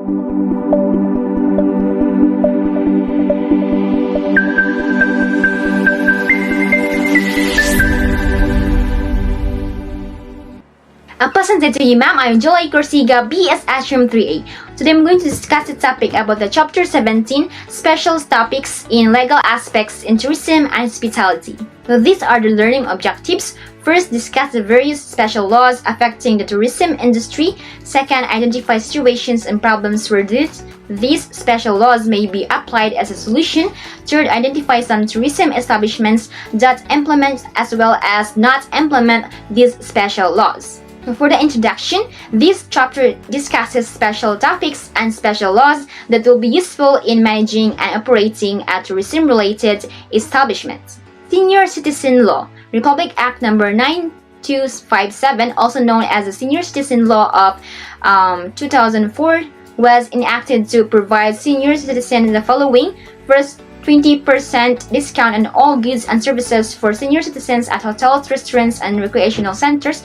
A pleasant day to you, ma'am. I'm Jela Corsiga, BS Ashram 3A. Today I'm going to discuss the topic about the Chapter 17, Special Topics in Legal Aspects in Tourism and Hospitality. So these are the learning objectives. First, discuss the various special laws affecting the tourism industry. Second, identify situations and problems where these special laws may be applied as a solution. Third, identify some tourism establishments that implement as well as not implement these special laws. For the introduction, this chapter discusses special topics and special laws that will be useful in managing and operating a tourism-related establishment. Senior Citizen Law, Republic Act Number 9257, also known as the Senior Citizen Law of 2004, was enacted to provide senior citizens the following. First, 20% discount on all goods and services for senior citizens at hotels, restaurants, and recreational centers.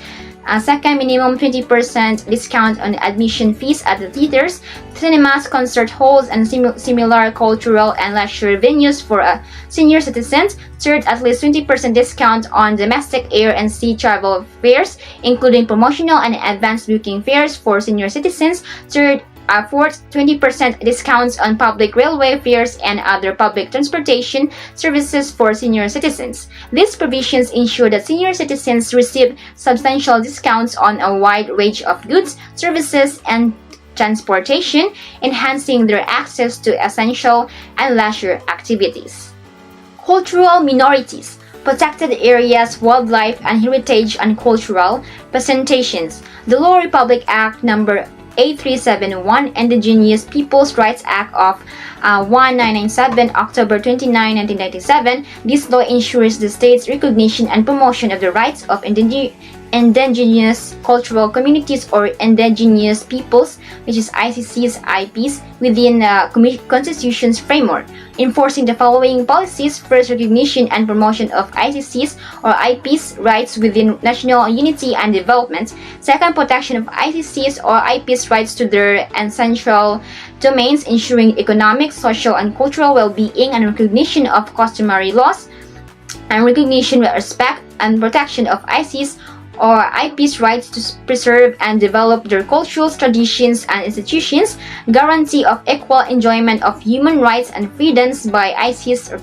Second, minimum 20% discount on admission fees at the theaters, cinemas, concert halls, and similar cultural and leisure venues for senior citizens. Third, at least 20% discount on domestic air and sea travel fares, including promotional and advanced booking fares for senior citizens. Fourth, 20% discounts on public railway fares and other public transportation services for senior citizens. These provisions ensure that senior citizens receive substantial discounts on a wide range of goods, services, and transportation, enhancing their access to essential and leisure activities. Cultural minorities, protected areas, wildlife and heritage and cultural presentations. The Law Republic Act Number 8371, Indigenous Peoples' Rights Act of 1997, October 29, 1997. This law ensures the state's recognition and promotion of the rights of indigenous cultural communities or indigenous peoples, which is ICC's IPs, within the Constitution's framework, enforcing the following policies. First, recognition and promotion of ICC's or IPs rights within national unity and development. Second, protection of ICC's or IPs rights to their essential domains, ensuring economic, social, and cultural well-being, and recognition of customary laws, and recognition, respect, and protection of ICC's or IPs rights to preserve and develop their cultural traditions and institutions, guarantee of equal enjoyment of human rights and freedoms by ICC's or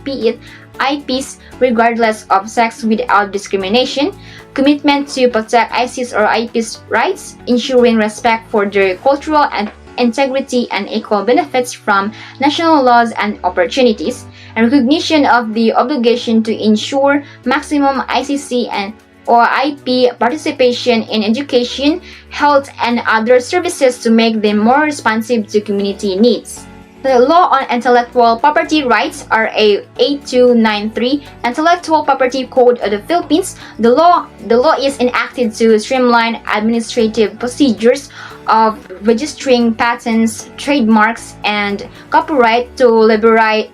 IPs regardless of sex without discrimination, commitment to protect ICC's or IPs rights, ensuring respect for their cultural and integrity and equal benefits from national laws and opportunities, and recognition of the obligation to ensure maximum ICC and or IP participation in education, health, and other services to make them more responsive to community needs. The Law on Intellectual Property Rights, RA 8293, Intellectual Property Code of the Philippines. The law is enacted to streamline administrative procedures of registering patents, trademarks, and copyright, to liberalize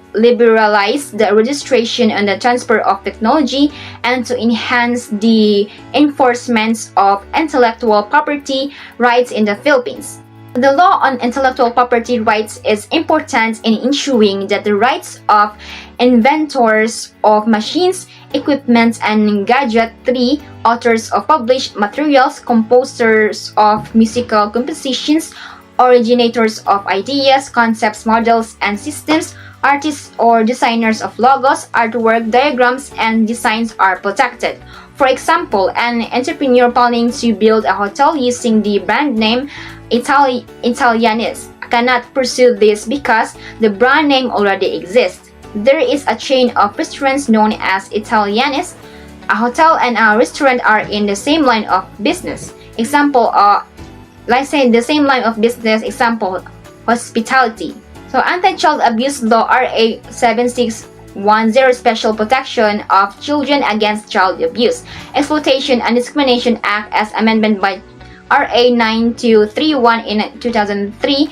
the registration and the transfer of technology, and to enhance the enforcement of intellectual property rights in the Philippines. The law on intellectual property rights is important in ensuring that the rights of inventors of machines, equipment, and gadgetry, authors of published materials, composers of musical compositions, originators of ideas, concepts, models, and systems, artists or designers of logos, artwork, diagrams, and designs are protected. For example, an entrepreneur planning to build a hotel using the brand name Italianis cannot pursue this because the brand name already exists. There is a chain of restaurants known as Italianis. A hotel and a restaurant are in the same line of business. Example, let's say the same line of business, example, hospitality. So, Anti-Child Abuse Law, RA 7610, Special Protection of Children Against Child Abuse, Exploitation and Discrimination Act as amended by RA 9231 in 2003.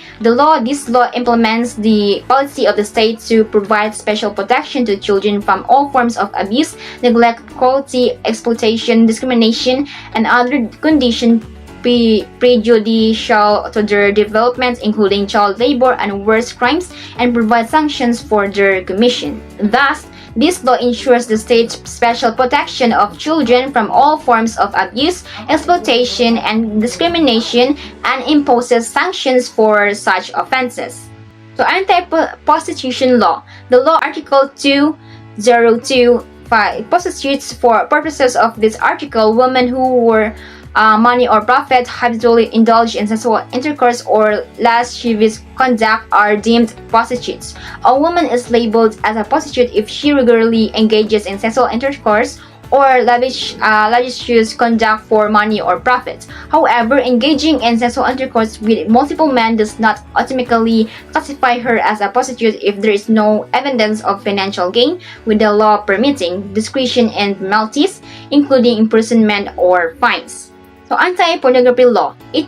This law implements the policy of the state to provide special protection to children from all forms of abuse, neglect, cruelty, exploitation, discrimination, and other conditions prejudicial to their development, including child labor and worse crimes, and provide sanctions for their commission. Thus, this law ensures the state's special protection of children from all forms of abuse, exploitation, and discrimination, and imposes sanctions for such offenses. So, anti-prostitution law. The law Article 2025 prostitutes. For purposes of this article, women who were money or profit habitually indulge in sexual intercourse or lascivious conduct are deemed prostitutes. A woman is labeled as a prostitute if she regularly engages in sexual intercourse or lascivious conduct for money or profit. However, engaging in sexual intercourse with multiple men does not automatically classify her as a prostitute if there is no evidence of financial gain, with the law permitting discretion and penalties, including imprisonment or fines. So, anti-pornography law. It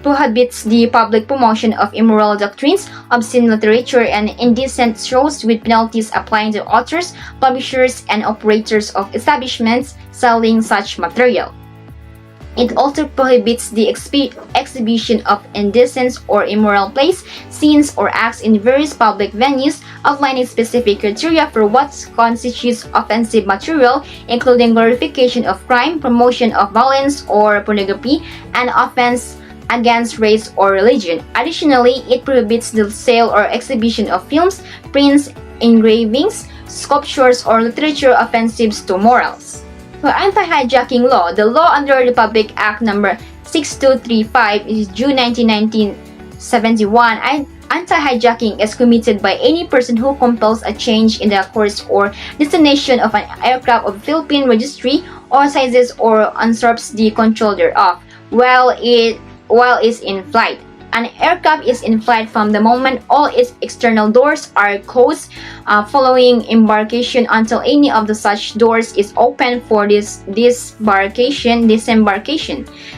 prohibits the public promotion of immoral doctrines, obscene literature, and indecent shows, with penalties applying to authors, publishers, and operators of establishments selling such material. It also prohibits the exhibition of indecent or immoral plays, scenes, or acts in various public venues, outlining specific criteria for what constitutes offensive material, including glorification of crime, promotion of violence or pornography, and offense against race or religion. Additionally, it prohibits the sale or exhibition of films, prints, engravings, sculptures, or literature offensive to morals. For anti-hijacking law, the law under Republic Act number 6235 is June 1971. Anti-hijacking is committed by any person who compels a change in the course or destination of an aircraft of Philippine registry or sizes or usurps the control thereof while it's in flight. An aircraft is in flight from the moment all its external doors are closed following embarkation until any of the such doors is open for disembarkation.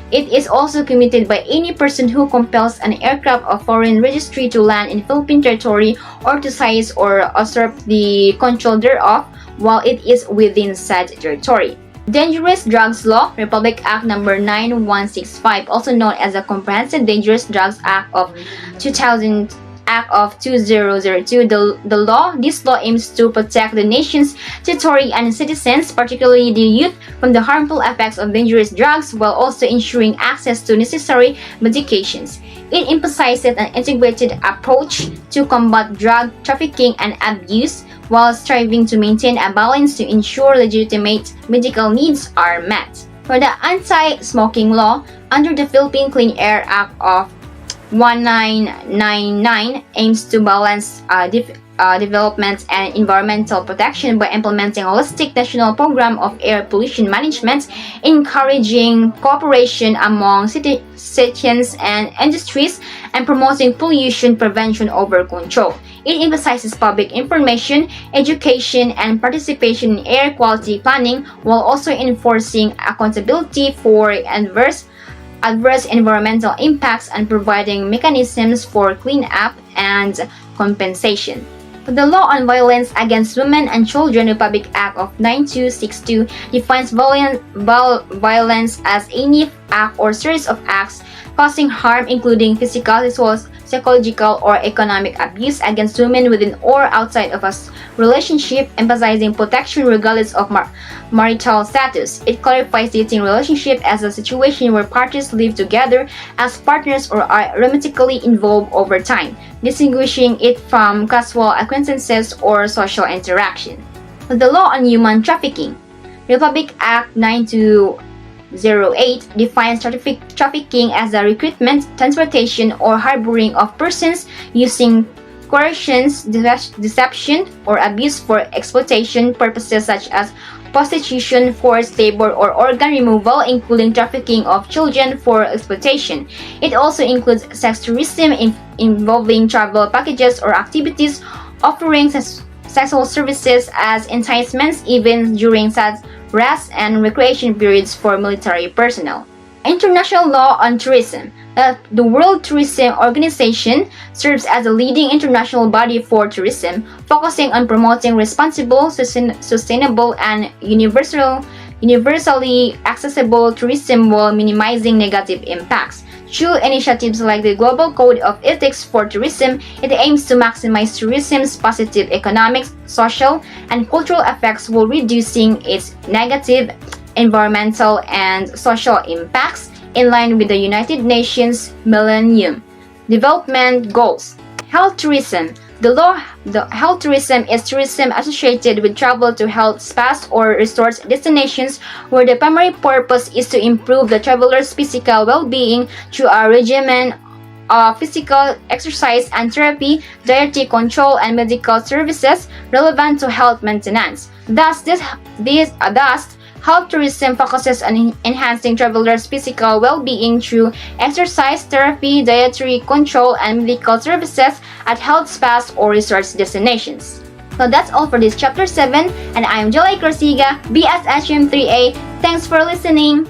It is also committed by any person who compels an aircraft of foreign registry to land in Philippine territory or to seize or usurp the control thereof while it is within said territory. Dangerous Drugs Law, Republic Act number 9165, also known as the Comprehensive Dangerous Drugs Act of 2002. This law aims to protect the nation's territory and citizens, particularly the youth, from the harmful effects of dangerous drugs, while also ensuring access to necessary medications. It emphasizes an integrated approach to combat drug trafficking and abuse, while striving to maintain a balance to ensure legitimate medical needs are met. For the anti-smoking law, under the Philippine Clean Air Act of 1999, aims to balance development and environmental protection by implementing a holistic national program of air pollution management, encouraging cooperation among citizens and industries, and promoting pollution prevention over control. It emphasizes public information, education, and participation in air quality planning, while also enforcing accountability for adverse environmental impacts and providing mechanisms for cleanup and compensation. The law on violence against women and children, Republic Act of 9262, defines violence as any act or series of acts causing harm, including physical, psychological, or economic abuse against women within or outside of a relationship, emphasizing protection regardless of marital status. It clarifies dating relationship as a situation where parties live together as partners or are romantically involved over time, distinguishing it from casual acquaintances or social interaction. The law on human trafficking, Republic Act 9208, defines trafficking as the recruitment, transportation, or harboring of persons using coercion, deception, or abuse for exploitation purposes such as prostitution, forced labor, or organ removal, including trafficking of children for exploitation. It also includes sex tourism involving travel packages or activities offering sexual services as enticements even during such rest and recreation periods for military personnel. International law on tourism. The World Tourism Organization serves as a leading international body for tourism, focusing on promoting responsible, sustainable, and universal universally accessible tourism while minimizing negative impacts. Through initiatives like the Global Code of Ethics for Tourism, it aims to maximize tourism's positive economic, social, and cultural effects while reducing its negative environmental and social impacts in line with the United Nations Millennium Development Goals. Health tourism. The health tourism is tourism associated with travel to health spas or resort destinations where the primary purpose is to improve the traveler's physical well-being through a regimen of physical exercise and therapy, dietary control, and medical services relevant to health maintenance. Thus, health tourism focuses on enhancing travelers' physical well-being through exercise, therapy, dietary control, and medical services at health spas or resort destinations. So that's all for this chapter 7, and I'm Jela Corsiga, BSHM 3A. Thanks for listening!